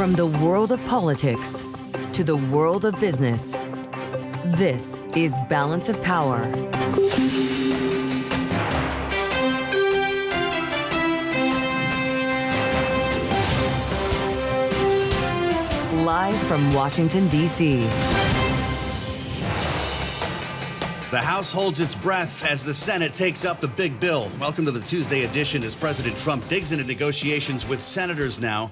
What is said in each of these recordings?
From the world of politics to the world of business, this is Balance of Power. Live from Washington, D.C. The House holds its breath as the Senate takes up the big bill. Welcome to the Tuesday edition as President Trump digs into negotiations with senators now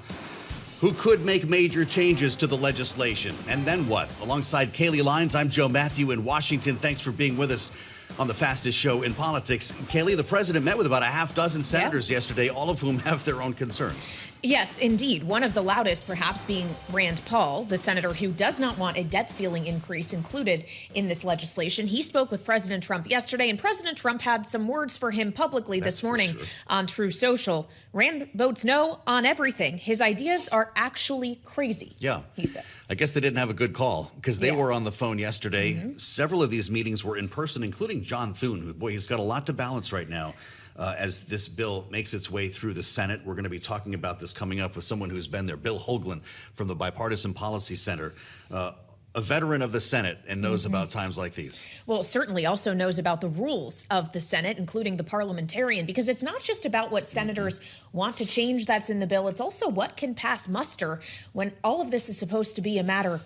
who could make major changes to the legislation. And then what? Alongside Kailey, Leinz, I'm Mathieu in Washington. Thanks for being with us on the fastest show in politics. Kailey, the president met with about a half dozen senators yesterday, all of whom have their own concerns. Yes, indeed. One of the loudest, perhaps, being Rand Paul, the senator who does not want a debt ceiling increase included in this legislation. He spoke with President Trump yesterday, and President Trump had some words for him publicly this morning on True Social. Rand votes no on everything. His ideas are actually crazy, he says. I guess they didn't have a good call because they were on the phone yesterday. Several of these meetings were in person, including John Thune, who, boy, he's got a lot to balance right now. As this bill makes its way through the Senate. We're going to be talking about this coming up with someone who's been there, Bill Hoagland from the Bipartisan Policy Center, a veteran of the Senate and knows about times like these. Well, certainly also knows about the rules of the Senate, including the parliamentarian, because it's not just about what senators want to change that's in the bill. It's also what can pass muster when all of this is supposed to be a matter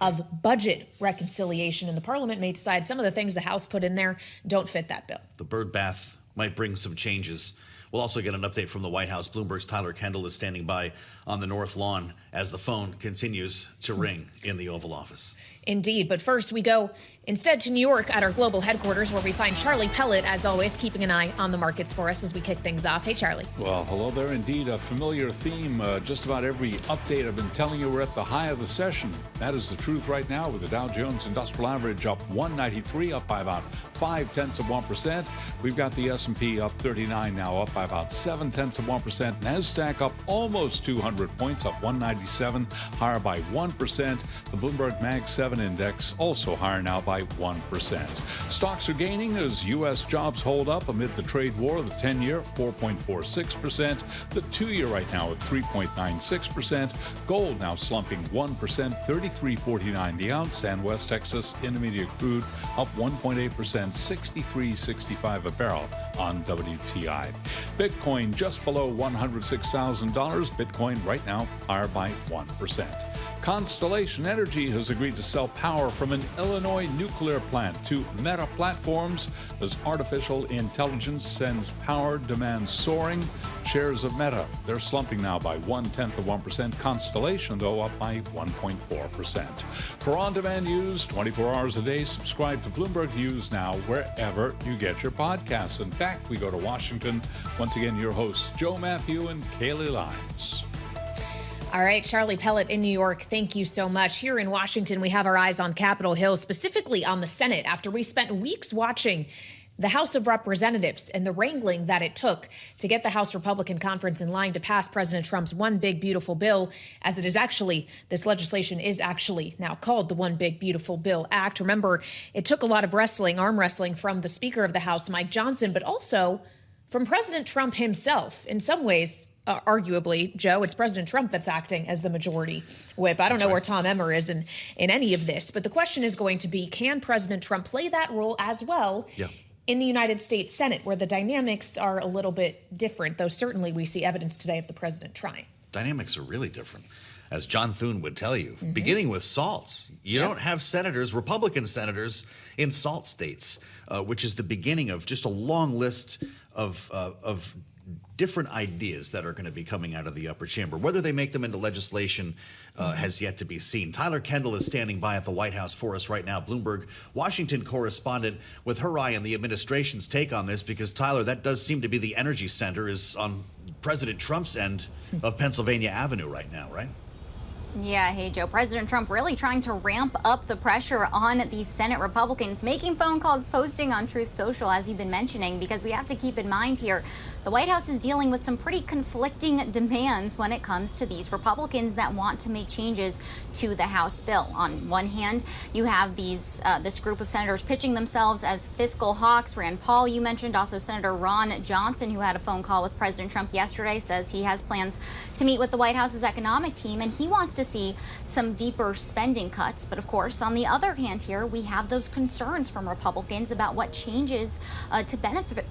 of budget reconciliation. And the parliament may decide some of the things the House put in there don't fit that bill. The bird bath might bring some changes. We'll also get an update from the White House. Bloomberg's Kendall is standing by on the North Lawn as the phone continues to ring in the Oval Office. Indeed. But first, we go instead to New York at our global headquarters, where we find Charlie Pellet, as always, keeping an eye on the markets for us as we kick things off. Hey, Charlie. Well, hello there. Indeed, a familiar theme. Just about every update I've been telling you, we're at the high of the session. That is the truth right now, with the Dow Jones Industrial Average up 193, up by about 0.5%. We've got the S&P up 39 now, up by about 0.7%. NASDAQ up almost 200 points, up 197, higher by 1%. The Bloomberg Mag 7 Index also higher now by 1%. Stocks are gaining as U.S. jobs hold up amid the trade war. The 10-year, 4.46%. The 2-year right now at 3.96%. Gold now slumping 1%, 33.49 the ounce. And West Texas Intermediate crude up 1.8%, 63.65 a barrel on WTI. Bitcoin just below $106,000. Bitcoin right now higher by 1%. Constellation Energy has agreed to sell power from an Illinois nuclear plant to Meta Platforms as artificial intelligence sends power demand soaring. Shares of Meta, they're slumping now by 0.1%. Constellation, though, up by 1.4%. For on-demand news, 24 hours a day, subscribe to Bloomberg News now wherever you get your podcasts. In fact, we go to Washington. Once again, your hosts, Mathieu and Kailey Leinz. All right, Charlie Pellet in New York, thank you so much. Here in Washington, we have our eyes on Capitol Hill, specifically on the Senate, after we spent weeks watching the House of Representatives and the wrangling that it took to get the House Republican Conference in line to pass President Trump's One Big Beautiful Bill, as it is actually, this legislation is actually now called the One Big Beautiful Bill Act. Remember, it took a lot of arm wrestling from the Speaker of the House, Mike Johnson, but also from President Trump himself. In some ways, arguably, Joe, it's President Trump that's acting as the majority whip. I don't know where Tom Emmer is in any of this, but the question is going to be, can President Trump play that role as well in the United States Senate, where the dynamics are a little bit different, though certainly we see evidence today of the president trying. Dynamics are really different, as John Thune would tell you, beginning with SALT. You don't have senators, Republican senators, in SALT states, which is the beginning of just a long list of different ideas that are going to be coming out of the upper chamber. Whether they make them into legislation has yet to be seen. Kendall is standing by at the White House for us right now. Bloomberg, Washington correspondent, with her eye on the administration's take on this, because, Tyler, that does seem to be the energy center is on President Trump's end of Pennsylvania Avenue right now, right? Yeah, hey, Joe. President Trump really trying to ramp up the pressure on these Senate Republicans, making phone calls, posting on Truth Social, as you've been mentioning, because we have to keep in mind here, the White House is dealing with some pretty conflicting demands when it comes to these Republicans that want to make changes to the House bill. On one hand, you have this group of senators pitching themselves as fiscal hawks. Rand Paul, you mentioned, also Senator Ron Johnson, who had a phone call with President Trump yesterday, says he has plans to meet with the White House's economic team, and he wants to see some deeper spending cuts. But of course, on the other hand here, we have those concerns from Republicans about what changes to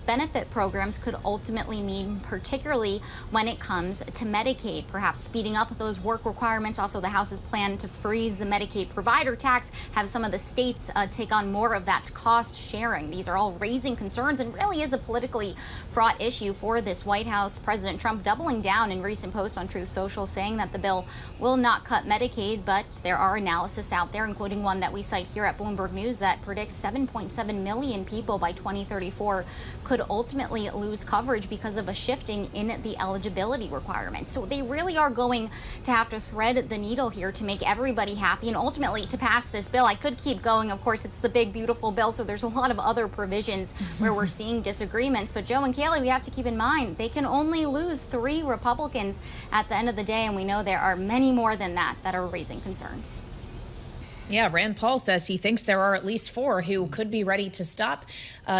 benefit programs could ultimately mean, particularly when it comes to Medicaid, perhaps speeding up those work requirements. Also, the House's plan to freeze the Medicaid provider tax, have some of the states take on more of that cost sharing. These are all raising concerns and really is a politically fraught issue for this White House. President Trump doubling down in recent posts on Truth Social, saying that the bill will not cut Medicaid, but there are analysis out there, including one that we cite here at Bloomberg News, that predicts 7.7 million people by 2034 could ultimately lose coverage because of a shifting in the eligibility requirements. So they really are going to have to thread the needle here to make everybody happy and ultimately to pass this bill. I could keep going. Of course, it's the big, beautiful bill, so there's a lot of other provisions where we're seeing disagreements. But Joe and Kailey, we have to keep in mind, they can only lose 3 Republicans at the end of the day, and we know there are many more than that are raising concerns. Yeah, Rand Paul says he thinks there are at least 4 who could be ready to stop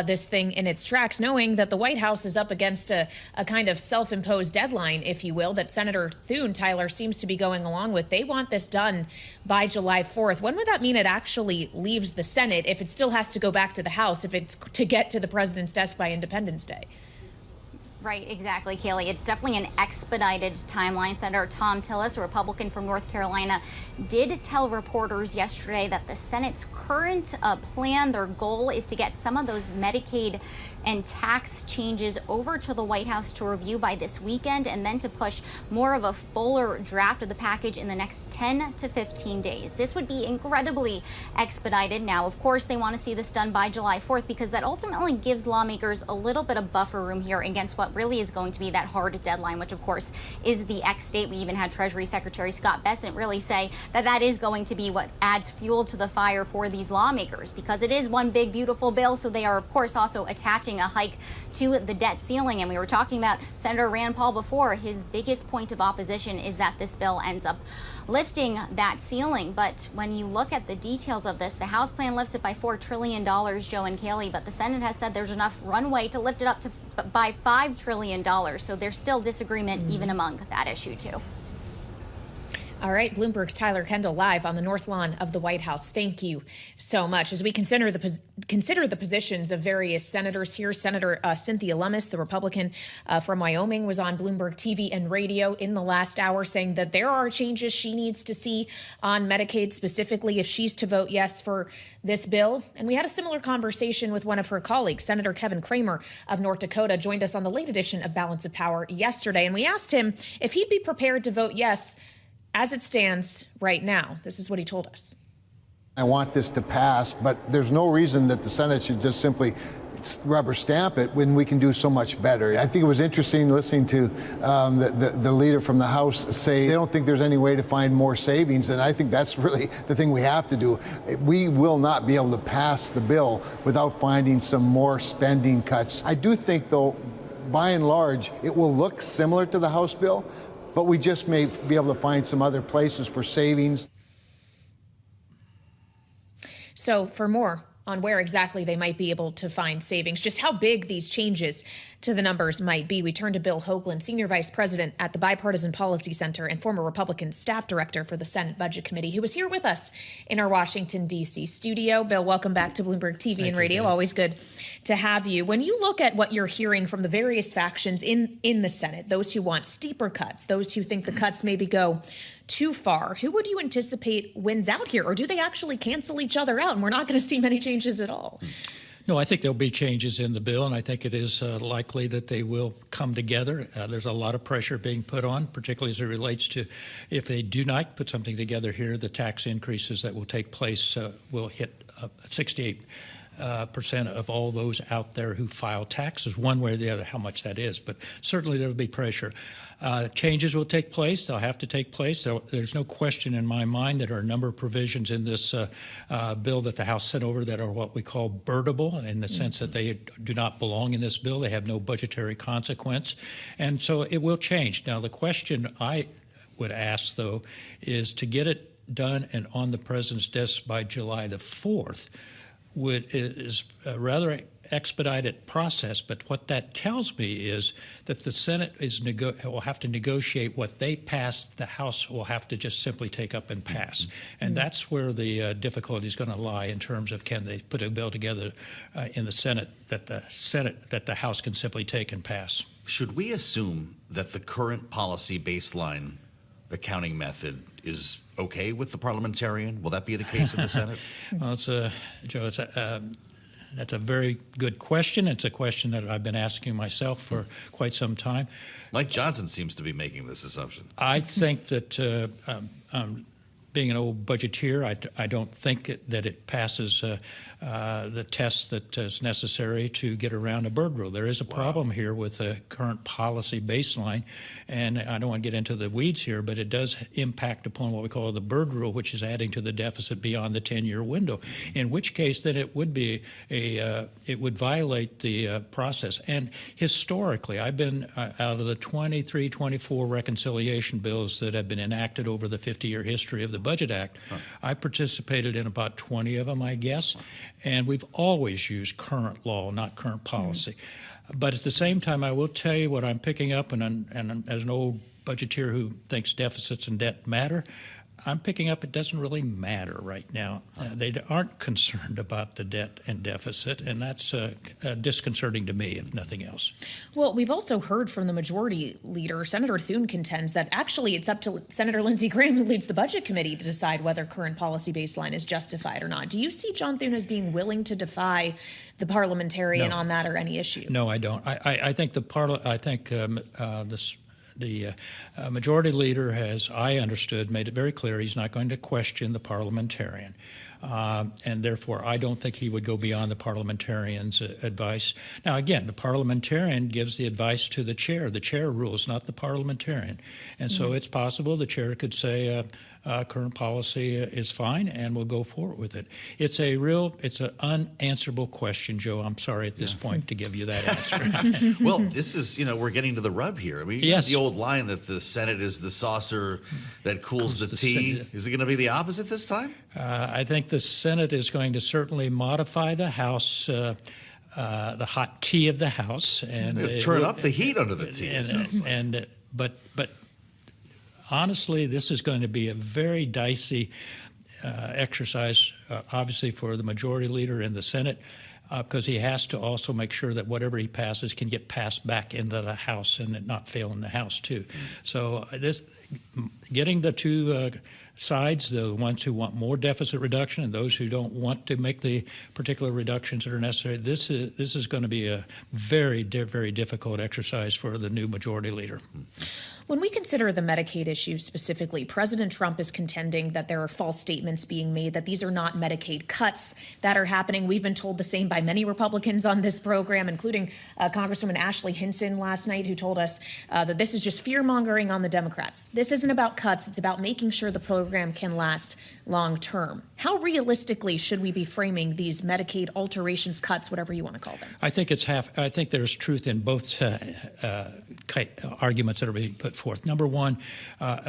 this thing in its tracks, knowing that the White House is up against a kind of self-imposed deadline, if you will, that Senator Thune, Tyler, seems to be going along with. They want this done by July 4th. When would that mean it actually leaves the Senate if it still has to go back to the House, if it's to get to the president's desk by Independence Day? Right, exactly, Kailey. It's definitely an expedited timeline. Senator Thom Tillis, a Republican from North Carolina, did tell reporters yesterday that the Senate's current plan, their goal is to get some of those Medicaid and tax changes over to the White House to review by this weekend, and then to push more of a fuller draft of the package in the next 10 to 15 days. This would be incredibly expedited. Now, of course, they want to see this done by July 4th because that ultimately gives lawmakers a little bit of buffer room here against what really is going to be that hard deadline, which of course is the X date. We even had Treasury Secretary Scott Bessent really say that that is going to be what adds fuel to the fire for these lawmakers, because it is one big, beautiful bill. So they are, of course, also attaching a hike to the debt ceiling. And we were talking about Senator Rand Paul before. His biggest point of opposition is that this bill ends up lifting that ceiling. But when you look at the details of this, the House plan lifts it by $4 trillion, Joe and Kailey, but the Senate has said there's enough runway to lift it up to by $5 trillion. So there's still disagreement even among that issue too. All right, Bloomberg's Tyler Kendall live on the North Lawn of the White House. Thank you so much. As we consider the positions of various senators here, Senator Cynthia Lummis, the Republican from Wyoming, was on Bloomberg TV and radio in the last hour saying that there are changes she needs to see on Medicaid, specifically if she's to vote yes for this bill. And we had a similar conversation with one of her colleagues, Senator Kevin Cramer of North Dakota, joined us on the late edition of Balance of Power yesterday. And we asked him if he'd be prepared to vote yes as it stands right now. This is what he told us. I want this to pass, but there's no reason that the Senate should just simply rubber stamp it when we can do so much better. I think it was interesting listening to the leader from the House say they don't think there's any way to find more savings, and I think that's really the thing we have to do. We will not be able to pass the bill without finding some more spending cuts. I do think, though, by and large, it will look similar to the House bill, but we just may be able to find some other places for savings. So for more on where exactly they might be able to find savings, just how big these changes to the numbers might be, we turn to Bill Hoagland, Senior Vice President at the Bipartisan Policy Center and former Republican Staff Director for the Senate Budget Committee, who was here with us in our Washington, D.C. studio. Bill, welcome back to Bloomberg TV and radio. Always good to have you. When you look at what you're hearing from the various factions in the Senate, those who want steeper cuts, those who think the cuts maybe go too far, who would you anticipate wins out here? Or do they actually cancel each other out and we're not going to see many changes at all? No, I think there'll be changes in the bill, and I think it is likely that they will come together. There's a lot of pressure being put on, particularly as it relates to if they do not put something together here, the tax increases that will take place will hit $68 percent of all those out there who file taxes, one way or the other, how much that is. But certainly there will be pressure. Changes will take place. They'll have to take place. There's no question in my mind that there are a number of provisions in this bill that the House sent over that are what we call birdable, in the sense that they do not belong in this bill. They have no budgetary consequence. And so it will change. Now, the question I would ask, though, is to get it done and on the president's desk by July the 4th is a rather expedited process, but what that tells me is that the Senate will have to negotiate what they pass. The House will have to just simply take up and pass, and that's where the difficulty is going to lie in terms of can they put a bill together in the Senate that the House can simply take and pass. Should we assume that the current policy baseline accounting method is okay with the parliamentarian? Will that be the case in the Senate? Well, Joe, that's a very good question. It's a question that I've been asking myself for quite some time. Mike Johnson seems to be making this assumption. I think that being an old budgeteer, I don't think that it passes the test that is necessary to get around a bird rule. There is a problem here with the current policy baseline, and I don't want to get into the weeds here, but it does impact upon what we call the bird rule, which is adding to the deficit beyond the 10-year window, in which case then it would be it would violate the process. And historically, I've been out of the 23, 24 reconciliation bills that have been enacted over the 50-year history of the Budget Act, I participated in about 20 of them, I guess, and we've always used current law, not current policy. But at the same time, I will tell you what I'm picking up, and as an old budgeteer who thinks deficits and debt matter, I'm picking up it doesn't really matter right now. They aren't concerned about the debt and deficit, and that's disconcerting to me, if nothing else. Well, we've also heard from the majority leader, Senator Thune, contends that actually it's up to Senator Lindsey Graham, who leads the Budget Committee, to decide whether current policy baseline is justified or not. Do you see John Thune as being willing to defy the parliamentarian on that or any issue? No, I don't. I think the majority leader has, I understood, made it very clear he's not going to question the parliamentarian. And therefore, I don't think he would go beyond the parliamentarian's advice. Now, again, the parliamentarian gives the advice to the chair. The chair rules, not the parliamentarian. And so it's possible the chair could say current policy is fine and we'll go forward with it. It's an unanswerable question, Joe. I'm sorry at this point to give you that answer. Well, this is, we're getting to the rub here. I mean, yes. The old line that the Senate is the saucer that cools the tea. Is it going to be the opposite this time? I think the Senate is going to certainly modify the House, the hot tea of the House, and turn up the heat under the tea. But honestly, this is going to be a very dicey exercise, obviously, for the majority leader in the Senate, because he has to also make sure that whatever he passes can get passed back into the House and it not fail in the House, too. So getting the two sides, the ones who want more deficit reduction and those who don't want to make the particular reductions that are necessary, this is going to be a very, very difficult exercise for the new majority leader. When we consider the Medicaid issue specifically, President Trump is contending that there are false statements being made, that these are not Medicaid cuts that are happening. We've been told the same by many Republicans on this program, including Congresswoman Ashley Hinson last night, who told us that this is just fear-mongering on the Democrats. This isn't about cuts. It's about making sure the program can last long term. How realistically should we be framing these Medicaid alterations, cuts, whatever you want to call them? I think I think there's truth in both arguments that are being put forth. Number one,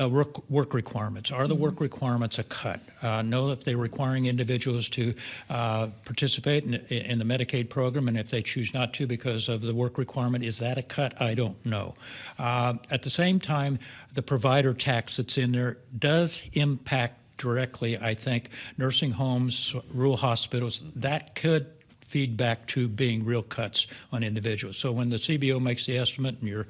work requirements. Are the work requirements a cut? No, if they're requiring individuals to participate in the Medicaid program, and if they choose not to because of the work requirement, is that a cut? I don't know. At the same time, the provider tax that's in there does impact directly, I think, nursing homes, rural hospitals. That could feed back to being real cuts on individuals. So when the CBO makes the estimate, and your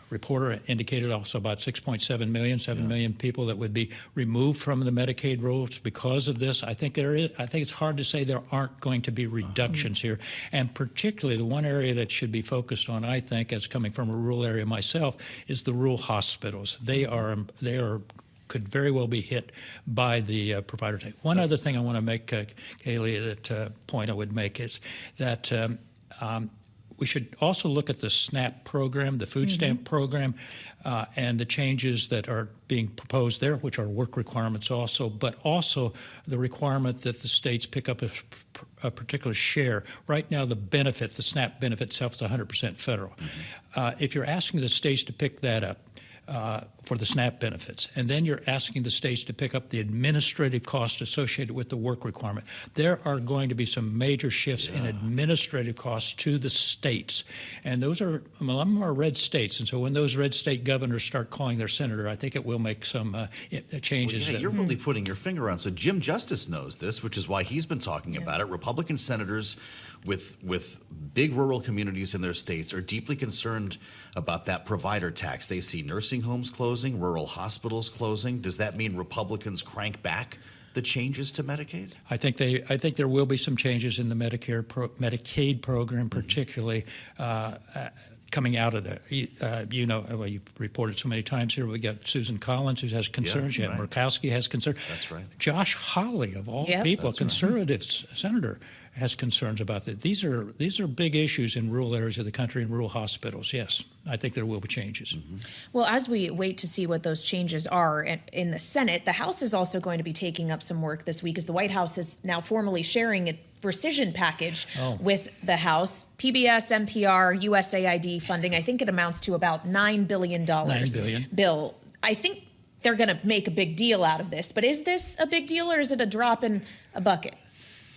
reporter indicated also about 6.7 million, 7 million people that would be removed from the Medicaid rolls because of this. I think it's hard to say there aren't going to be reductions here. And particularly the one area that should be focused on, I think, as coming from a rural area myself, is the rural hospitals. They are could very well be hit by the provider tax. One other thing I want to make, Kailey, that point I would make is that we should also look at the SNAP program, the food stamp program, and the changes that are being proposed there, which are work requirements also, but also the requirement that the states pick up a particular share. Right now, the SNAP benefit itself is 100% federal. If you're asking the states to pick that up, for the SNAP benefits, and then you're asking the states to pick up the administrative cost associated with the work requirement. There are going to be some major shifts in administrative costs to the states, and those are, a lot of them are red states, and so when those red state governors start calling their senator, I think it will make some changes. Well, you're really putting your finger on. So Jim Justice knows this, which is why he's been talking about it. Republican senators with big rural communities in their states are deeply concerned about that provider tax. They see nursing homes closing, rural hospitals closing. Does that mean Republicans crank back the changes to Medicaid? I think there will be some changes in the Medicaid program, particularly coming out of the, you've reported so many times here. We got Susan Collins, who has concerns. You have Murkowski has concerns. That's right. Josh Hawley, of all people, conservative senator, has concerns about that. These are big issues in rural areas of the country and rural hospitals. Yes, I think there will be changes. Well, as we wait to see what those changes are in the Senate, the House is also going to be taking up some work this week, as the White House is now formally sharing a rescission package with the House. PBS, NPR, USAID funding, I think it amounts to about $9 billion. $9 billion. Bill, I think they're going to make a big deal out of this, but is this a big deal or is it a drop in a bucket?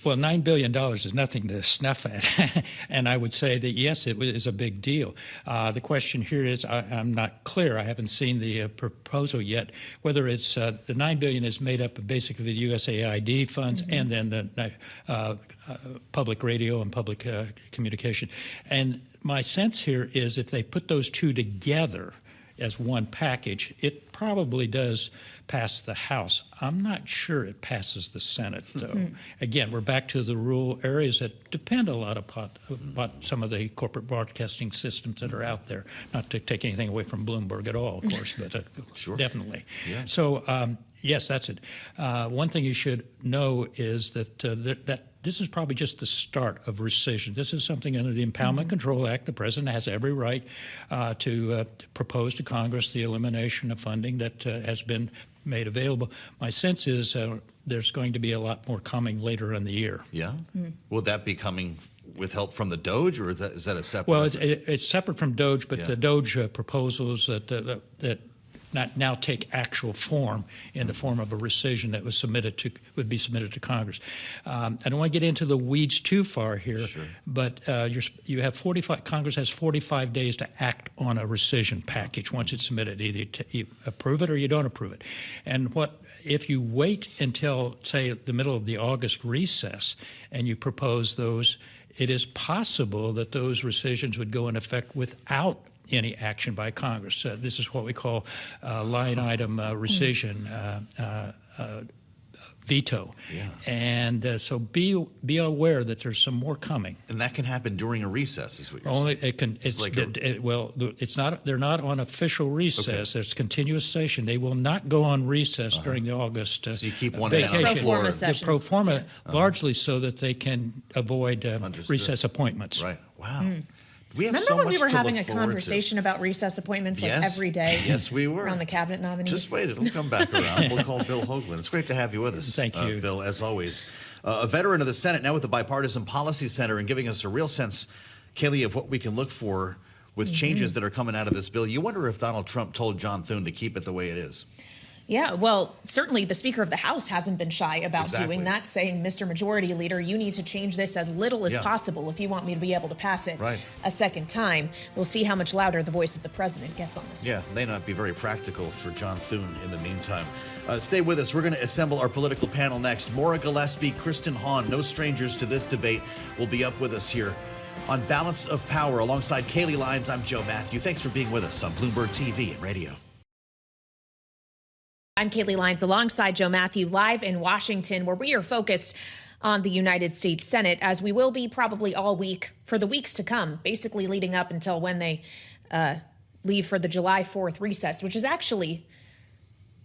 Well, $9 billion is nothing to snuff at. And I would say that, yes, it is a big deal. The question here is, I'm not clear. I haven't seen the proposal yet, whether it's the $9 billion is made up of basically the USAID funds and then the public radio and public communication. And my sense here is if they put those two together as one package, it probably does pass the House. I'm not sure it passes the Senate, though. Again, we're back to the rural areas that depend a lot about some of the corporate broadcasting systems that are out there. Not to take anything away from Bloomberg at all, of course, but definitely. Yeah. So, yes, that's it. One thing you should know is that this is probably just the start of rescission. This is something under the Impoundment Control Act. The president has every right to propose to Congress the elimination of funding that has been made available. My sense is there's going to be a lot more coming later in the year. Yeah? Will that be coming with help from the DOGE, or is that a separate? Well, it's separate from DOGE, but the DOGE proposals that now take actual form in the form of a rescission that would be submitted to Congress. I don't want to get into the weeds too far here, but you have 45. Congress has 45 days to act on a rescission package once it's submitted. Either you approve it or you don't approve it. And if you wait until, say, the middle of the August recess and you propose those, it is possible that those rescissions would go in effect without any action by Congress. This is what we call line item rescission veto. Yeah. And so be aware that there's some more coming. And that can happen during a recess, is what you're saying? It can. It's not. They're not on official recess. There's continuous session. They will not go on recess during the August so you keep one vacation. Pro forma sessions. The pro forma largely so that they can avoid recess appointments. Right. Wow. We have Remember when we were having a conversation about recess appointments every day? Yes, we were. Around the cabinet nominees. Just wait, it'll come back around. We'll call Bill Hoagland. It's great to have you with us. Thank you. Bill, as always. A veteran of the Senate, now with the Bipartisan Policy Center, and giving us a real sense, Kailey, of what we can look for with changes that are coming out of this bill. You wonder if Donald Trump told John Thune to keep it the way it is. Yeah, well, certainly the Speaker of the House hasn't been shy about doing that, saying, Mr. Majority Leader, you need to change this as little as possible if you want me to be able to pass it a second time. We'll see how much louder the voice of the president gets on this. Yeah, it may not be very practical for John Thune in the meantime. Stay with us. We're going to assemble our political panel next. Maura, Gillespie, Kristen, Hawn, no strangers to this debate, will be up with us here on Balance of Power. Alongside Kailey, Leinz, I'm Joe Mathieu. Thanks for being with us on Bloomberg TV and radio. I'm Kailey Leinz alongside Joe Mathieu, live in Washington, where we are focused on the United States Senate, as we will be probably all week for the weeks to come, basically leading up until when they leave for the July 4th recess, which is actually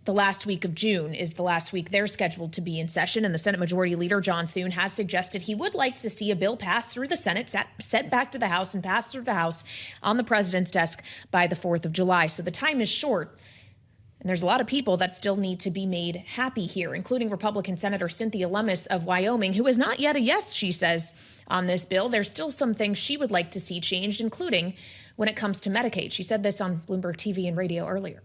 The last week of June is the last week they're scheduled to be in session, and the Senate Majority Leader John Thune has suggested he would like to see a bill pass through the Senate, sent back to the House, and passed through the House on the president's desk by the 4th of July. So the time is short, and there's a lot of people that still need to be made happy here, including Republican Senator Cynthia Lummis of Wyoming, who is not yet a yes, she says, on this bill. There's still some things she would like to see changed, including when it comes to Medicaid. She said this on Bloomberg TV and radio earlier.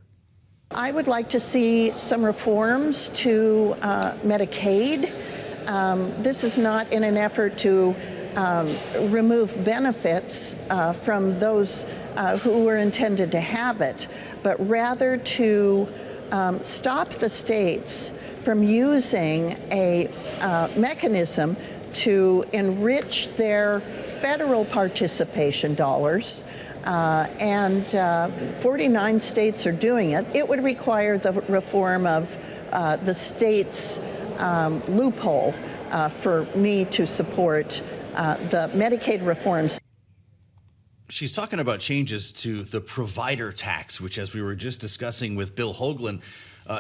I would like to see some reforms to Medicaid. This is not in an effort to remove benefits from those who were intended to have it, but rather to stop the states from using a mechanism to enrich their federal participation dollars. And 49 states are doing it. It would require the reform of the state's loophole for me to support the Medicaid reforms. She's talking about changes to the provider tax, which, as we were just discussing with Bill Hoagland,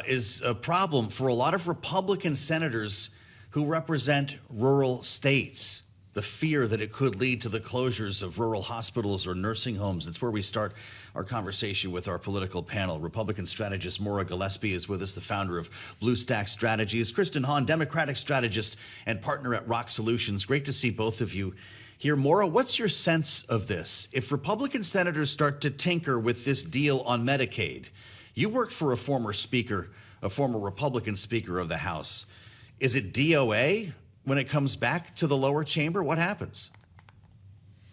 is a problem for a lot of Republican senators who represent rural states. The fear that it could lead to the closures of rural hospitals or nursing homes. It's where we start our conversation with our political panel. Republican strategist Maura Gillespie is with us, the founder of Bluestack Strategies. Kristen, Hawn, Democratic strategist and partner at ROKK Solutions. Great to see both of you here. Maura, what's your sense of this? If Republican senators start to tinker with this deal on Medicaid, you worked for a former Republican speaker of the House. Is it DOA? When it comes back to the lower chamber, what happens?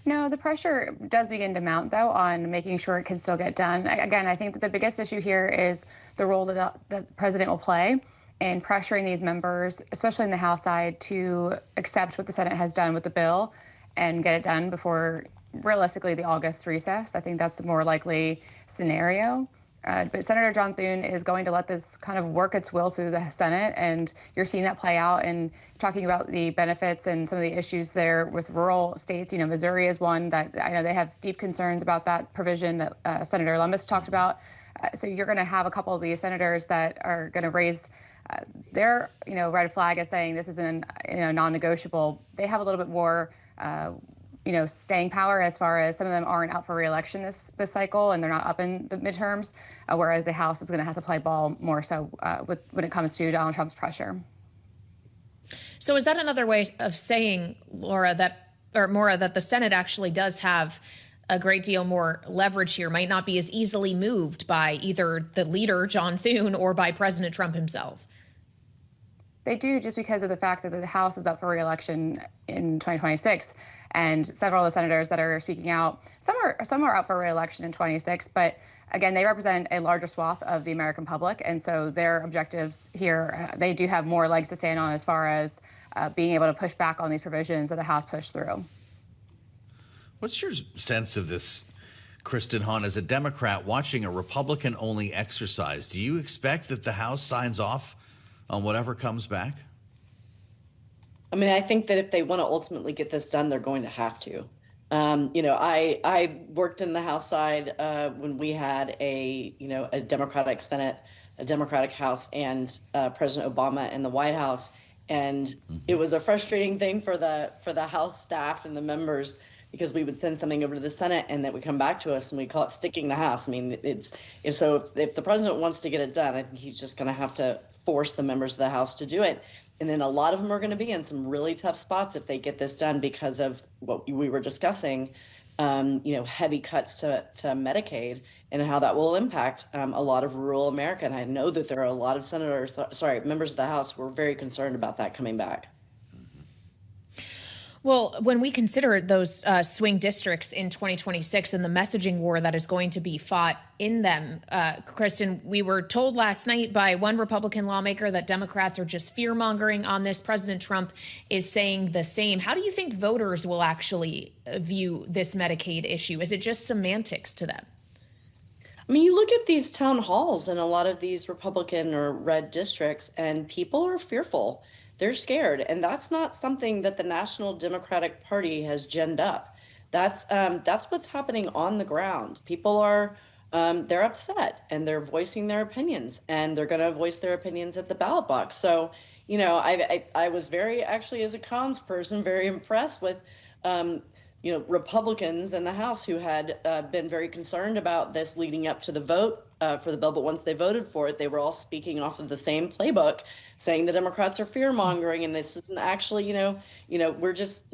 No, the pressure does begin to mount, though, on making sure it can still get done. Again, I think that the biggest issue here is the role that the president will play in pressuring these members, especially in the House side, to accept what the Senate has done with the bill and get it done before, realistically, the August recess. I think that's the more likely scenario. But Senator John Thune is going to let this kind of work its will through the Senate, and you're seeing that play out and talking about the benefits and some of the issues there with rural states. You know, Missouri is one that I know they have deep concerns about that provision that Senator Lummis talked about. So you're going to have a couple of these senators that are going to raise their, red flag as saying this isn't, non-negotiable. They have a little bit more staying power as far as some of them aren't out for re-election this cycle and they're not up in the midterms, whereas the House is going to have to play ball more so when it comes to Donald Trump's pressure. So is that another way of saying, Maura, that the Senate actually does have a great deal more leverage here, might not be as easily moved by either the leader, John Thune, or by President Trump himself? They do, just because of the fact that the House is up for re-election in 2026, and several of the senators that are speaking out, some are up for re-election in 26, but again, they represent a larger swath of the American public, and so their objectives here, they do have more legs to stand on as far as being able to push back on these provisions that the House pushed through. What's your sense of this, Kristen, Hawn, as a Democrat watching a Republican-only exercise? Do you expect that the House signs off on whatever comes back? I mean, I think that if they want to ultimately get this done, they're going to have to. I worked in the House side when we had a Democratic Senate, a Democratic House, and President Obama in the White House, and it was a frustrating thing for the House staff and the members, because we would send something over to the Senate and that would come back to us and we call it sticking the House. I mean, if the president wants to get it done, I think he's just going to have to force the members of the House to do it. And then a lot of them are going to be in some really tough spots if they get this done because of what we were discussing, heavy cuts to Medicaid and how that will impact a lot of rural America. And I know that there are a lot of members of the House who are very concerned about that coming back. Well, when we consider those swing districts in 2026 and the messaging war that is going to be fought in them, Kristen, we were told last night by one Republican lawmaker that Democrats are just fear-mongering on this. President Trump is saying the same. How do you think voters will actually view this Medicaid issue? Is it just semantics to them? I mean, you look at these town halls in a lot of these Republican or red districts, and people are fearful. They're scared, and that's not something that the National Democratic Party has ginned up. That's what's happening on the ground. People are they're upset and they're voicing their opinions, and they're going to voice their opinions at the ballot box. So, I was very, actually, as a cons person, very impressed with, Republicans in the House who had been very concerned about this leading up to the vote for the bill. But once they voted for it, they were all speaking off of the same playbook, saying the Democrats are fear mongering, and this isn't actually, we're just,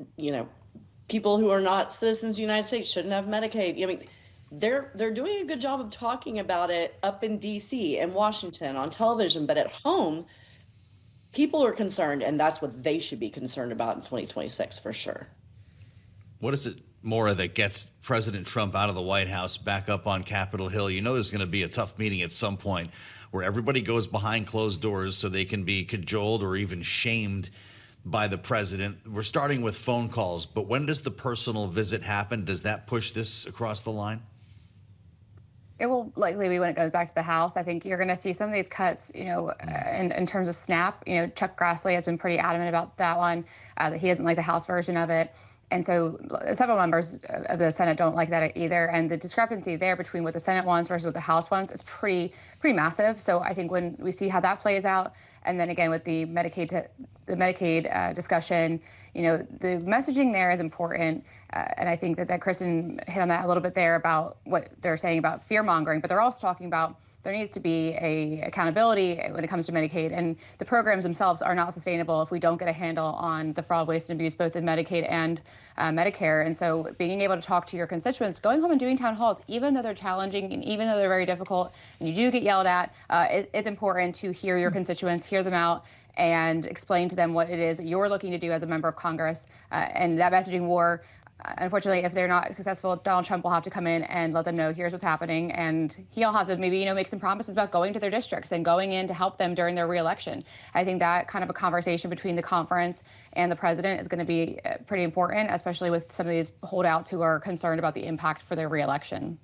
people who are not citizens of the United States shouldn't have Medicaid. I mean, they're doing a good job of talking about it up in D.C. and Washington on television, but at home, people are concerned, and that's what they should be concerned about in 2026 for sure. What is it, Maura, that gets President Trump out of the White House back up on Capitol Hill? You know there's going to be a tough meeting at some point where everybody goes behind closed doors so they can be cajoled or even shamed by the president. We're starting with phone calls, but when does the personal visit happen? Does that push this across the line? It will likely be when it goes back to the House. I think you're going to see some of these cuts, in terms of SNAP. Chuck Grassley has been pretty adamant about that one, that he doesn't like the House version of it. And so several members of the Senate don't like that either. And the discrepancy there between what the Senate wants versus what the House wants, it's pretty massive. So I think when we see how that plays out, and then again with the Medicaid discussion, the messaging there is important. And I think that Kristen hit on that a little bit there about what they're saying about fear mongering, but they're also talking about there needs to be a accountability when it comes to Medicaid, and the programs themselves are not sustainable if we don't get a handle on the fraud, waste, and abuse, both in Medicaid and Medicare. And so being able to talk to your constituents, going home and doing town halls, even though they're challenging and even though they're very difficult and you do get yelled at, it's important to hear your constituents, hear them out, and explain to them what it is that you're looking to do as a member of Congress. And that messaging war, unfortunately, if they're not successful, Donald Trump will have to come in and let them know here's what's happening. And he'll have to maybe, make some promises about going to their districts and going in to help them during their reelection. I think that kind of a conversation between the conference and the president is going to be pretty important, especially with some of these holdouts who are concerned about the impact for their reelection.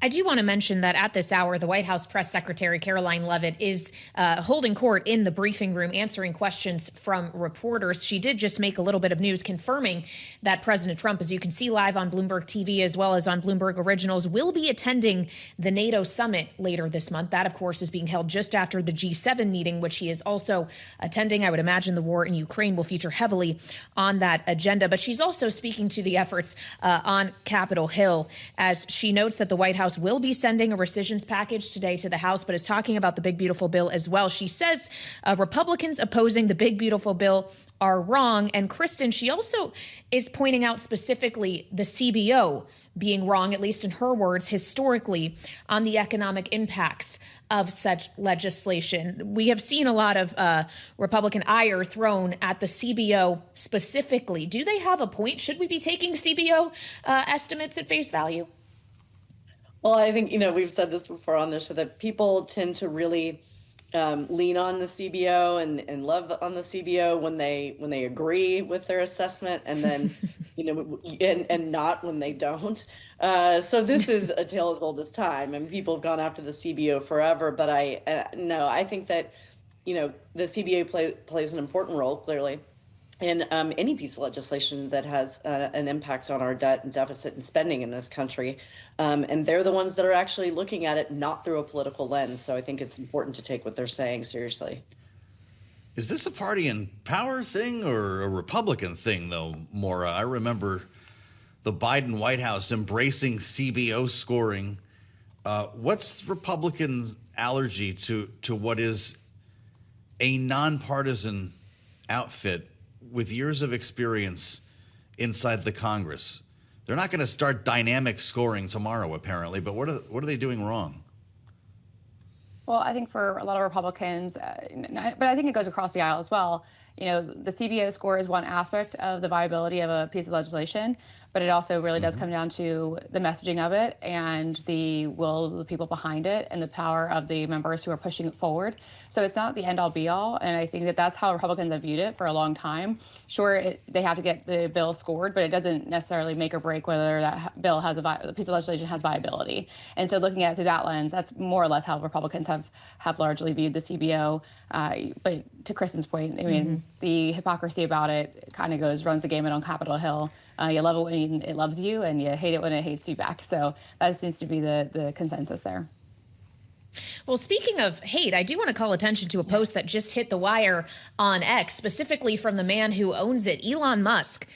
I do want to mention that at this hour, the White House press secretary, Karoline Leavitt, is holding court in the briefing room, answering questions from reporters. She did just make a little bit of news confirming that President Trump, as you can see live on Bloomberg TV as well as on Bloomberg Originals, will be attending the NATO summit later this month. That, of course, is being held just after the G7 meeting, which he is also attending. I would imagine the war in Ukraine will feature heavily on that agenda. But she's also speaking to the efforts on Capitol Hill, as she notes that the White House will be sending a rescissions package today to the House, but is talking about the big, beautiful bill as well. She says Republicans opposing the big, beautiful bill are wrong. And Kristen, she also is pointing out specifically the CBO being wrong, at least in her words, historically, on the economic impacts of such legislation. We have seen a lot of Republican ire thrown at the CBO specifically. Do they have a point? Should we be taking CBO estimates at face value? Well, I think, we've said this before on this show, that people tend to really lean on the CBO and love on the CBO when they agree with their assessment, and then, and not when they don't. So this is a tale as old as time. I mean, people have gone after the CBO forever, but I think that, the CBO plays an important role, clearly, in any piece of legislation that has an impact on our debt and deficit and spending in this country. And they're the ones that are actually looking at it not through a political lens. So I think it's important to take what they're saying seriously. Is this a party in power thing or a Republican thing, though, Maura? I remember the Biden White House embracing CBO scoring. What's Republicans' allergy to what is a nonpartisan outfit with years of experience inside the Congress? They're not going to start dynamic scoring tomorrow, apparently, but what are they doing wrong? Well, I think for a lot of Republicans, but I think it goes across the aisle as well, the CBO score is one aspect of the viability of a piece of legislation, but it also really does come down to the messaging of it and the will of the people behind it and the power of the members who are pushing it forward. So it's not the end all be all. And I think that that's how Republicans have viewed it for a long time. Sure, they have to get the bill scored, but it doesn't necessarily make or break whether that bill has the piece of legislation has viability. And so looking at it through that lens, that's more or less how Republicans have largely viewed the CBO. But to Kristen's point, I mean, the hypocrisy about it kind of runs the gamut on Capitol Hill. You love it when it loves you, and you hate it when it hates you back. So that seems to be the consensus there. Well, speaking of hate, I do want to call attention to a post that just hit the wire on X, specifically from the man who owns it, Elon Musk,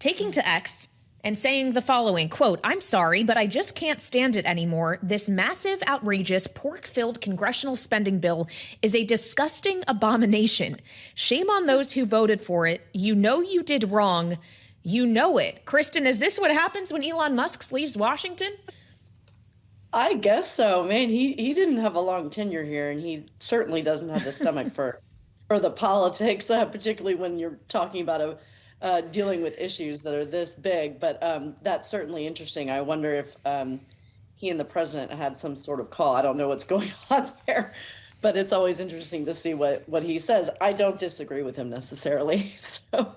taking to X and saying the following, quote, "I'm sorry, but I just can't stand it anymore. This massive, outrageous, pork-filled congressional spending bill is a disgusting abomination. Shame on those who voted for it. You know you did wrong. You know it." Kristen, is this what happens when Elon Musk leaves Washington? I guess so, man. He didn't have a long tenure here, and he certainly doesn't have the stomach for the politics, particularly when you're talking about dealing with issues that are this big. But that's certainly interesting. I wonder if he and the president had some sort of call. I don't know what's going on there, but it's always interesting to see what he says. I don't disagree with him necessarily. So.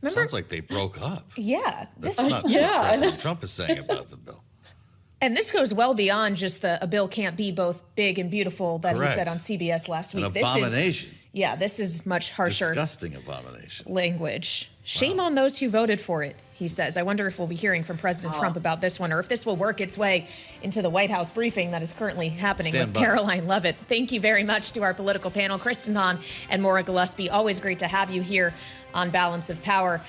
Sounds like they broke up. Yeah. That's not what President Trump is saying about the bill. And this goes well beyond just a bill can't be both big and beautiful that he said on CBS last week. An abomination. This is much harsher. Disgusting abomination. Language. Shame on those who voted for it, he says. I wonder if we'll be hearing from President Trump about this one, or if this will work its way into the White House briefing that is currently happening with Caroline Leavitt. Thank you very much to our political panel, Kristen, Hawn, and Maura Gillespie. Always great to have you here on Balance of Power.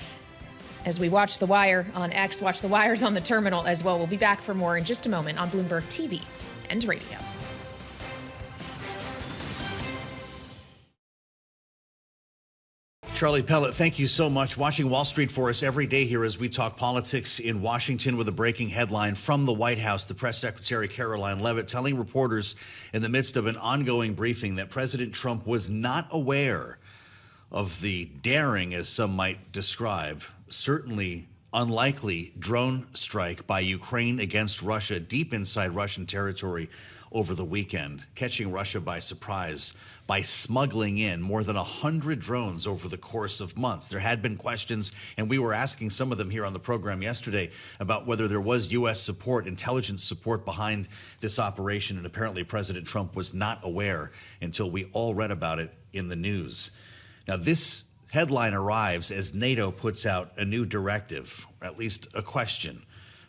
As we watch The Wire on X, watch The Wires on the terminal as well. We'll be back for more in just a moment on Bloomberg TV and radio. Charlie Pellet, thank you so much. Watching Wall Street for us every day here as we talk politics in Washington with a breaking headline from the White House. The press secretary, Caroline Leavitt, telling reporters in the midst of an ongoing briefing that President Trump was not aware of the daring, as some might describe, certainly unlikely drone strike by Ukraine against Russia deep inside Russian territory over the weekend, catching Russia by surprise by smuggling in more than 100 drones over the course of months. There had been questions, and we were asking some of them here on the program yesterday about whether there was U.S. support, intelligence support behind this operation, and apparently President Trump was not aware until we all read about it in the news. Now, this headline arrives as NATO puts out a new directive, or at least a question,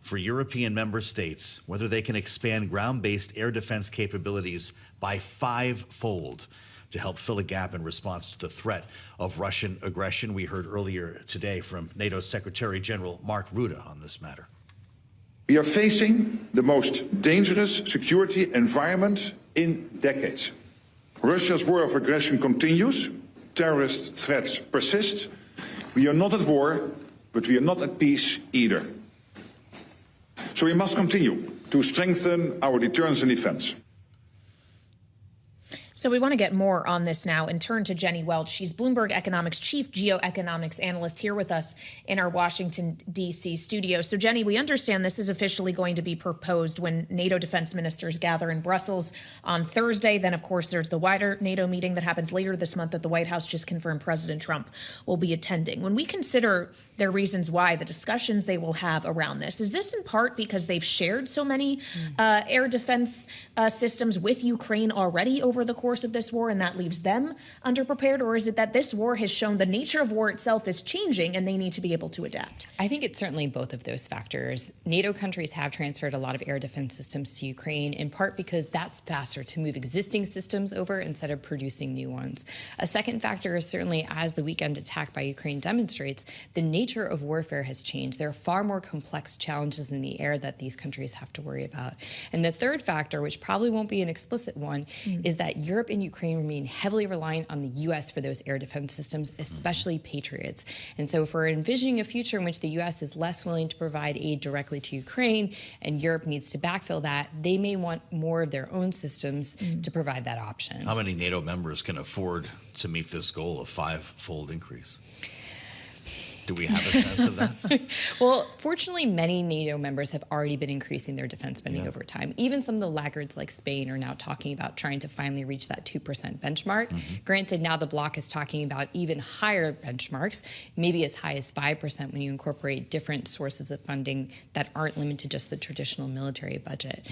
for European member states whether they can expand ground-based air defense capabilities by 5-fold to help fill a gap in response to the threat of Russian aggression. We heard earlier today from NATO Secretary General Mark Rutte on this matter. We are facing the most dangerous security environment in decades. Russia's war of aggression continues. Terrorist threats persist. We are not at war, but we are not at peace either. So we must continue to strengthen our deterrence and defense. So we want to get more on this now and turn to Jenny Welch. She's Bloomberg Economics Chief Geoeconomics Analyst here with us in our Washington, D.C. studio. So, Jenny, we understand this is officially going to be proposed when NATO defense ministers gather in Brussels on Thursday. Then, of course, there's the wider NATO meeting that happens later this month that the White House just confirmed President Trump will be attending. When we consider their reasons why, the discussions they will have around this, is this in part because they've shared so many air defense systems with Ukraine already over the course of this war, and that leaves them underprepared? Or is it that this war has shown the nature of war itself is changing and they need to be able to adapt? I think it's certainly both of those factors. NATO countries have transferred a lot of air defense systems to Ukraine, in part because that's faster to move existing systems over instead of producing new ones. A second factor is certainly, as the weekend attack by Ukraine demonstrates, the nature of warfare has changed. There are far more complex challenges in the air that these countries have to worry about. And the third factor, which probably won't be an explicit one, is that Europe and Ukraine remain heavily reliant on the U.S. for those air defense systems, especially Patriots. And so if we're envisioning a future in which the U.S. is less willing to provide aid directly to Ukraine and Europe needs to backfill that, they may want more of their own systems to provide that option. How many NATO members can afford to meet this goal of 5-fold increase? Do we have a sense of that? Well, fortunately, many NATO members have already been increasing their defense spending over time. Even some of the laggards like Spain are now talking about trying to finally reach that 2% benchmark. Granted, now the bloc is talking about even higher benchmarks, maybe as high as 5% when you incorporate different sources of funding that aren't limited to just the traditional military budget.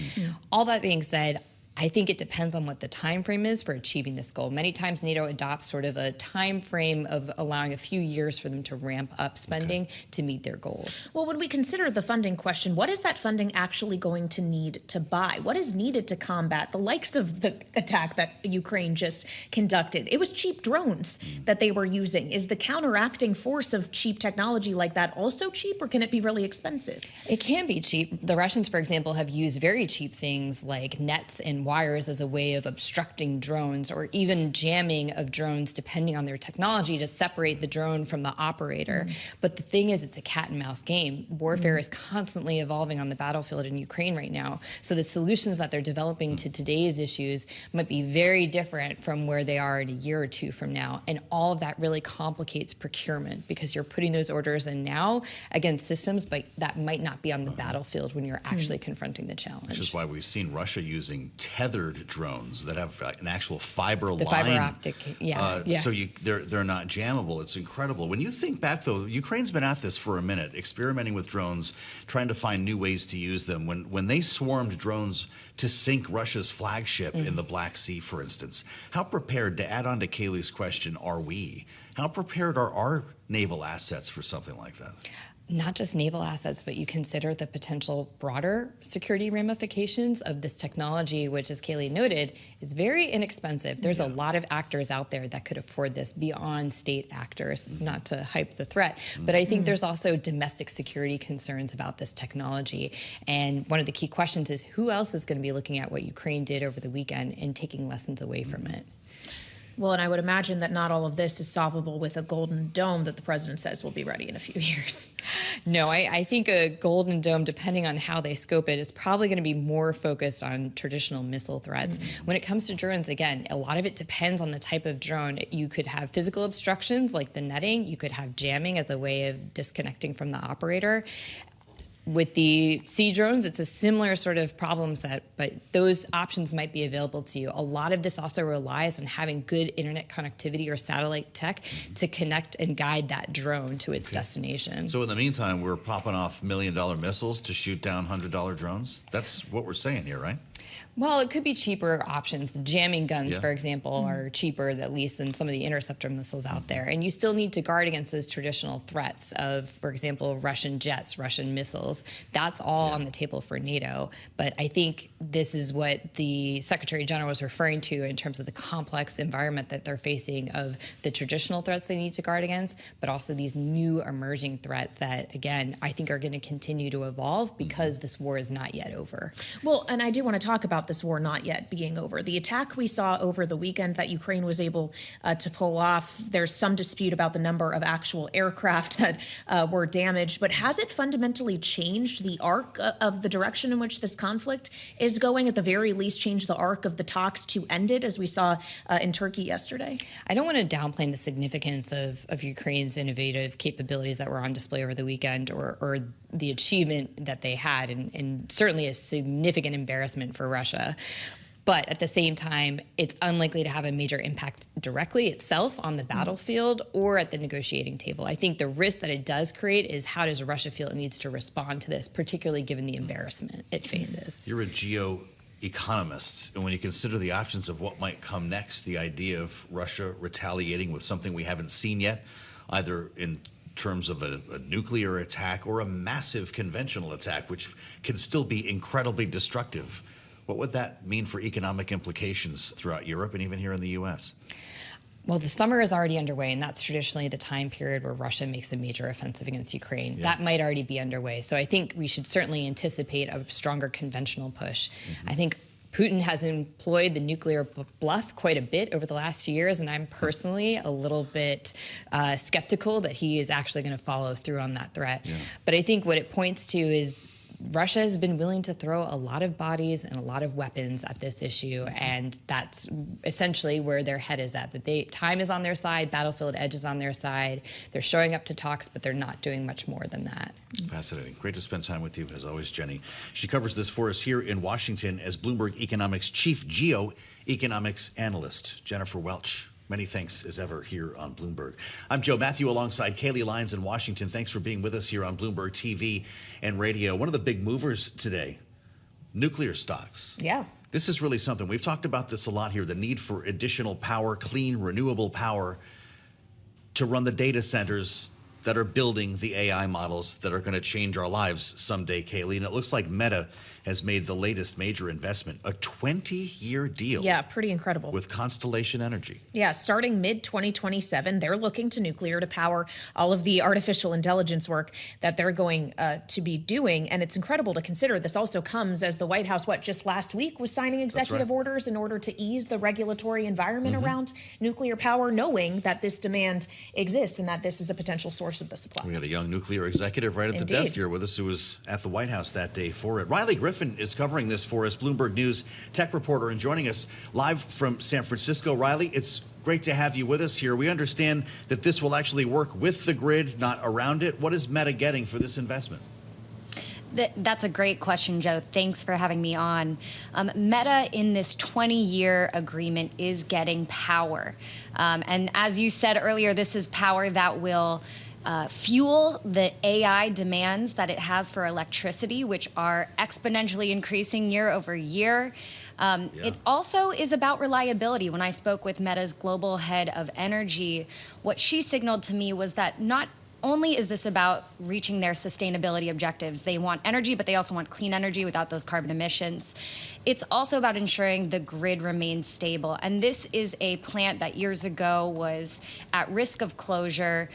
All that being said, I think it depends on what the time frame is for achieving this goal. Many times NATO adopts sort of a time frame of allowing a few years for them to ramp up spending to meet their goals. Well, when we consider the funding question, what is that funding actually going to need to buy? What is needed to combat the likes of the attack that Ukraine just conducted? It was cheap drones that they were using. Is the counteracting force of cheap technology like that also cheap, or can it be really expensive? It can be cheap. The Russians, for example, have used very cheap things like nets and wires as a way of obstructing drones, or even jamming of drones depending on their technology to separate the drone from the operator. But the thing is, it's a cat and mouse game. Warfare is constantly evolving on the battlefield in Ukraine right now. So the solutions that they're developing to today's issues might be very different from where they are in a year or two from now. And all of that really complicates procurement, because you're putting those orders in now against systems, but that might not be on the battlefield when you're actually confronting the challenge. Which is why we've seen Russia using tethered drones that have an actual fiber line. The fiber optic, So they're not jammable. It's incredible. When you think back, though, Ukraine's been at this for a minute, experimenting with drones, trying to find new ways to use them. When they swarmed drones to sink Russia's flagship in the Black Sea, for instance, how prepared, to add on to Kailey's question, are we? How prepared are our naval assets for something like that? Not just naval assets, but you consider the potential broader security ramifications of this technology, which, as Kailey noted, is very inexpensive. There's a lot of actors out there that could afford this beyond state actors, not to hype the threat. But I think there's also domestic security concerns about this technology. And one of the key questions is, who else is going to be looking at what Ukraine did over the weekend and taking lessons away from it? Well, and I would imagine that not all of this is solvable with a golden dome that the president says will be ready in a few years. No, I think a golden dome, depending on how they scope it, is probably going to be more focused on traditional missile threats. When it comes to drones, again, a lot of it depends on the type of drone. You could have physical obstructions like the netting. You could have jamming as a way of disconnecting from the operator. With the sea drones, it's a similar sort of problem set, but those options might be available to you. A lot of this also relies on having good internet connectivity or satellite tech to connect and guide that drone to its destination. So in the meantime, we're popping off $1 million missiles to shoot down $100 drones? That's what we're saying here, right? Well, it could be cheaper options. The jamming guns, for example, are cheaper, at least, than some of the interceptor missiles out there. And you still need to guard against those traditional threats of, for example, Russian jets, Russian missiles. That's all on the table for NATO. But I think this is what the Secretary General was referring to in terms of the complex environment that they're facing of the traditional threats they need to guard against, but also these new emerging threats that, again, I think are going to continue to evolve because this war is not yet over. Well, and I do want to talk about this war not yet being over. The attack we saw over the weekend that Ukraine was able to pull off, there's some dispute about the number of actual aircraft that were damaged, but has it fundamentally changed the arc of the direction in which this conflict is going? At the very least, changed the arc of the talks to end it, as we saw in Turkey yesterday? I don't want to downplay the significance of Ukraine's innovative capabilities that were on display over the weekend, or the achievement that they had, and certainly a significant embarrassment for Russia. But at the same time, it's unlikely to have a major impact directly itself on the battlefield or at the negotiating table. I think the risk that it does create is, how does Russia feel it needs to respond to this, particularly given the embarrassment it faces? You're a geoeconomist, and when you consider the options of what might come next, the idea of Russia retaliating with something we haven't seen yet, either in terms of a nuclear attack or a massive conventional attack, which can still be incredibly destructive, what would that mean for economic implications throughout Europe and even here in the U.S.? Well, the summer is already underway, and that's traditionally the time period where Russia makes a major offensive against Ukraine. That might already be underway. So I think we should certainly anticipate a stronger conventional push. I think Putin has employed the nuclear bluff quite a bit over the last few years, and I'm personally a little bit skeptical that he is actually going to follow through on that threat. But I think what it points to is Russia has been willing to throw a lot of bodies and a lot of weapons at this issue, and that's essentially where their head is at. That time is on their side, battlefield edge is on their side. They're showing up to talks, but they're not doing much more than that. Fascinating. Great to spend time with you, as always, Jenny. She covers this for us here in Washington as Bloomberg Economics Chief Geoeconomics Analyst, Jennifer Welch. Many thanks, as ever, here on Bloomberg. I'm Joe Mathieu alongside Kailey, Leinz in Washington. Thanks for being with us here on Bloomberg TV and radio. One of the big movers today, nuclear stocks. Yeah. This is really something. We've talked about this a lot here, the need for additional power, clean, renewable power to run the data centers that are building the AI models that are going to change our lives someday, Kailey. And it looks like Meta has made the latest major investment, a 20-year deal. Yeah, pretty incredible. With Constellation Energy. Yeah, starting mid-2027, they're looking to nuclear to power all of the artificial intelligence work that they're going to be doing. And it's incredible to consider. This also comes as the White House, just last week was signing executive orders in order to ease the regulatory environment around nuclear power, knowing that this demand exists and that this is a potential source of the supply. We got a young nuclear executive right at the desk here with us who was at the White House that day for it. Riley Griffin is covering this for us, Bloomberg News tech reporter, and joining us live from San Francisco. Riley, it's great to have you with us here. We understand that this will actually work with the grid, not around it. What is Meta getting for this investment? That's a great question, Joe. Thanks for having me on. Meta in this 20-year agreement is getting power. And as you said earlier, this is power that will fuel the AI demands that it has for electricity, which are exponentially increasing year over year. It also is about reliability. When I spoke with Meta's global head of energy, what she signaled to me was that not only is this about reaching their sustainability objectives, they want energy, but they also want clean energy without those carbon emissions. It's also about ensuring the grid remains stable. And this is a plant that years ago was at risk of closure.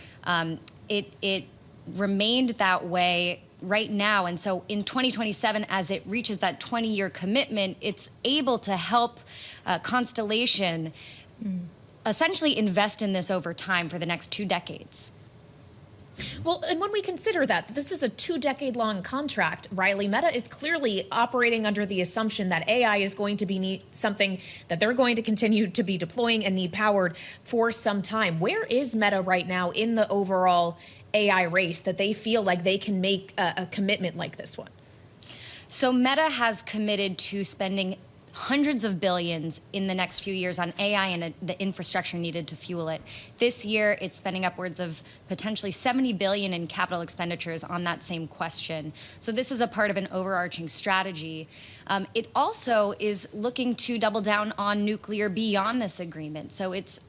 It remained that way right now. And so in 2027, as it reaches that 20-year commitment, it's able to help Constellation essentially invest in this over time for the next 2 decades. Well, and when we consider that this is a 2-decade-long contract, Riley, Meta is clearly operating under the assumption that AI is going to be something that they're going to continue to be deploying and need powered for some time. Where is Meta right now in the overall AI race that they feel like they can make a commitment like this one? So Meta has committed to spending hundreds of billions in the next few years on AI and the infrastructure needed to fuel it. This year, it's spending upwards of potentially $70 billion in capital expenditures on that same question. So this is a part of an overarching strategy. It also is looking to double down on nuclear beyond this agreement. So it's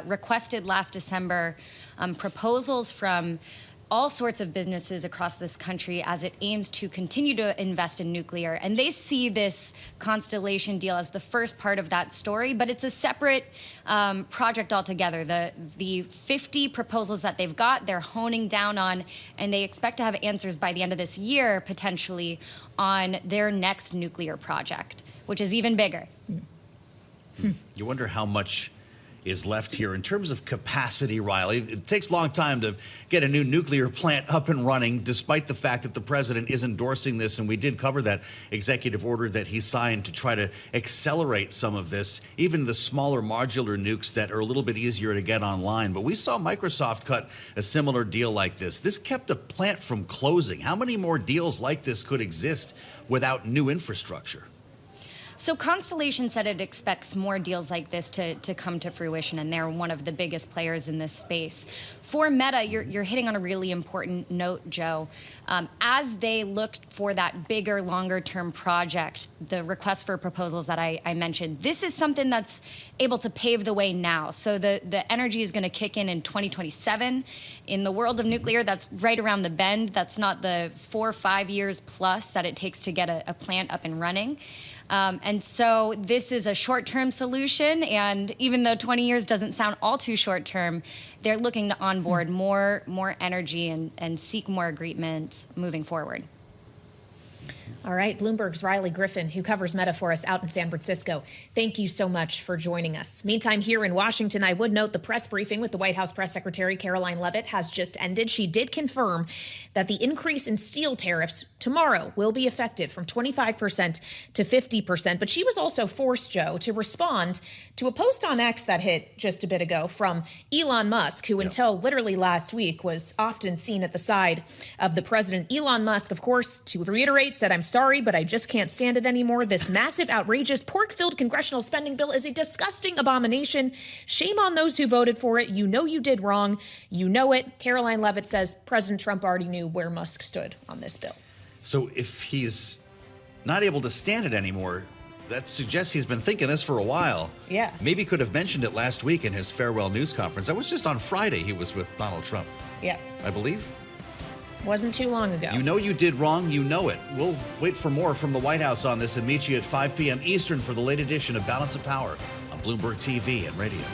requested last December proposals from all sorts of businesses across this country as it aims to continue to invest in nuclear. And they see this Constellation deal as the first part of that story, but it's a separate project altogether. The 50 proposals that they've got, they're honing down on, and they expect to have answers by the end of this year, potentially, on their next nuclear project, which is even bigger. You wonder how much is left here in terms of capacity, Riley. It takes a long time to get a new nuclear plant up and running, despite the fact that the president is endorsing this. And we did cover that executive order that he signed to try to accelerate some of this, even the smaller modular nukes that are a little bit easier to get online. But we saw Microsoft cut a similar deal like this. This kept a plant from closing. How many more deals like this could exist without new infrastructure? So Constellation said it expects more deals like this to come to fruition, and they're one of the biggest players in this space. For Meta, you're hitting on a really important note, Joe. As they looked for that bigger, longer-term project, the request for proposals that I mentioned, this is something that's able to pave the way now. So the energy is going to kick in 2027. In the world of nuclear, that's right around the bend. That's not the 4 or 5 years plus that it takes to get a plant up and running. And so this is a short-term solution, and even though 20 years doesn't sound all too short-term, they're looking to onboard more energy and seek more agreements moving forward. All right, Bloomberg's Riley Griffin, who covers Meta for us out in San Francisco. Thank you so much for joining us. Meantime, here in Washington, I would note the press briefing with the White House Press Secretary Karoline Leavitt has just ended. She did confirm that the increase in steel tariffs tomorrow will be effective from 25% to 50%. But she was also forced, Joe, to respond to a post on X that hit just a bit ago from Elon Musk, who until literally last week was often seen at the side of the president. Elon Musk, of course, to reiterate, said, "I'm sorry, but I just can't stand it anymore. This massive, outrageous, pork-filled congressional spending bill is a disgusting abomination. Shame on those who voted for it. You know you did wrong. You know it." Karoline Leavitt says President Trump already knew where Musk stood on this bill. So if he's not able to stand it anymore, that suggests he's been thinking this for a while. Yeah. Maybe could have mentioned it last week in his farewell news conference. That was just on Friday he was with Donald Trump. Yeah. I believe. Wasn't too long ago. You know you did wrong. You know it. We'll wait for more from the White House on this and meet you at 5 p.m. Eastern for the late edition of Balance of Power on Bloomberg TV and radio.